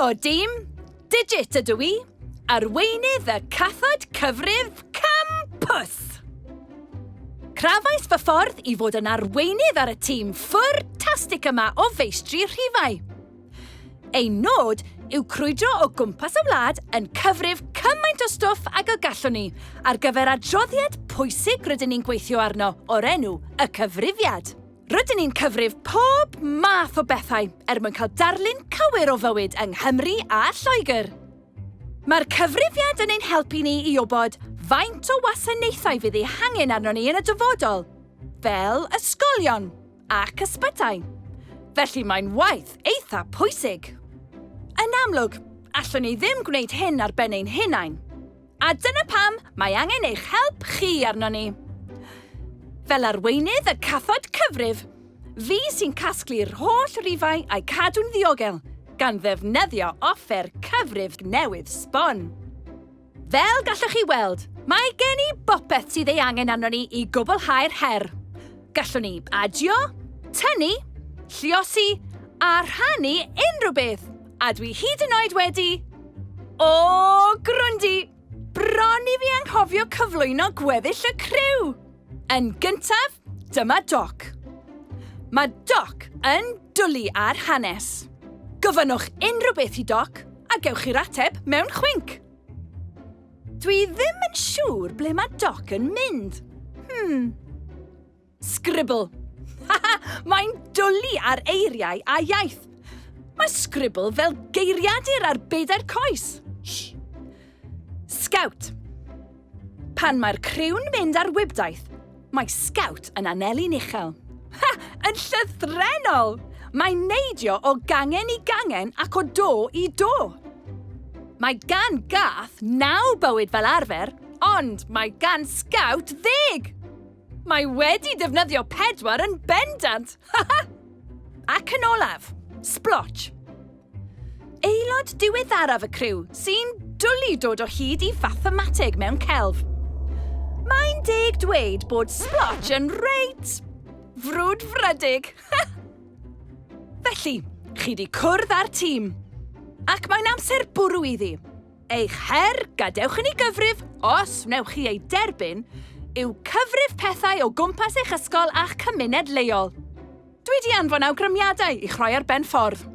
Helo, dîm! Digit ydw i, arweinydd y cathod cyfrif campws. Crafais fy ffordd i fod yn arweinydd ar y tîm ffwrtastig yma o feistri rhifau. Ein nod yw crwydro o gwmpas y wlad yn cyfrif cymaint o stwff ag y gallwn ni ar gyfer adroddiad pwysig rydyn ni'n gweithio arno o'r enw y cyfrifiad. Rydyn ni'n cyfrif pob math o bethau mwyn cael darlun cywir o fywyd yng Nghymru a Lloegr. Mae'r cyfrifiad yn ein helpu ni i wybod faint o wasanaethau fydd eu hangen arno ni yn y dyfodol, fel ysgolion ac ysbytau. Felly mae'n waith eitha pwysig. Yn amlwg, allwn ni ddim gwneud hyn ar ben ein hunain. A dyna pam mae angen eich help chi arno ni. Fel arweinydd y cathod cyfrif, fi sy'n casglu'r holl rhifau a'i cadw'n ddiogel gan ddefnyddio offer cyfrif newydd sbon. Fel gallwch chi weld, mae gen i bopeth sydd ei angen arno ni i gwblhau'r her. Gallwn ni adio, tynnu, lluosi a rhannu unrhyw beth. A dwi hyd yn oed wedi... O, gwrandi! Bron i fi anghofio cyflwyno gweddill y criw! Yn gyntaf, dyma Doc. Mae Doc yn dwlu ar hanes. Gofynnwch unrhyw beth i Doc a gewch chi'r ateb mewn chwink. Dwi ddim yn siŵr ble mae Doc yn mynd. Scribble. Mae'n dwlu ar eiriau a iaith. Mae scribble fel geiriadur ar bedair coes. Scout. Pan mae'r criw'n mynd ar wybdaeth, mae Scout yn aneli'n uchel. Yn llythrenol! Mae'n neidio o gangen i gangen ac o do i do. Mae gan Gath 9 bywyd fel arfer, ond mae gan Scout 10. Mae wedi defnyddio 4 yn bendant. Ac yn olaf, Splotch. Aelod diweddaraf y criw sy'n dwlu dod o hyd i fathemateg mewn celf. Mae'n deg dweud bod Splotch yn reit frwdfrydig. Felly, chi di cwrdd â'r tîm. Ac mae'n amser bwrw iddi. Eich her gadewch yn ei gyfrif, os wnewch chi ei derbyn, yw cyfrif pethau o gwmpas eich ysgol a'ch cymuned leol. Dwi di anfon awgrymiadau i chroi ar ben ffordd.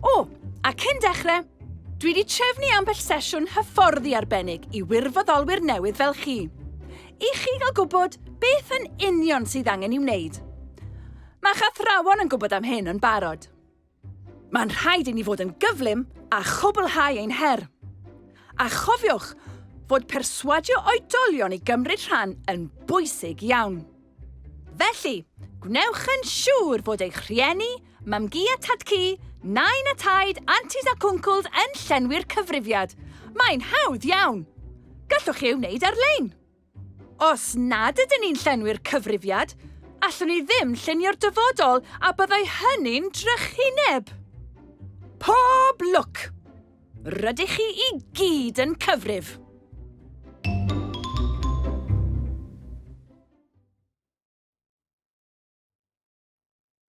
O, a cyn dechrau, dwi di trefnu ambell sesiwn hyfforddi arbennig i wirfoddolwyr newydd fel chi. I chi gael gwybod beth yn union sydd angen i'w wneud. Mae'ch athrawon yn gwybod am hyn yn barod. Mae'n rhaid i ni fod yn gyflym a chwblhau ein her. A chofiwch fod perswadio oedolion i gymryd rhan yn bwysig iawn. Felly, gwnewch yn siŵr fod eich rhieni, mamgu a tadcu, nain a taid, antis a cwncwls yn llenwi'r cyfrifiad. Mae'n hawdd iawn. Gallwch chi ei wneud ar-lein. Os nad ydyn ni'n llenwi'r cyfrifiad, allwn ni ddim llunio'r dyfodol a byddai hynny'n drychineb. Pob lwc! Rydych chi i gyd yn cyfrif.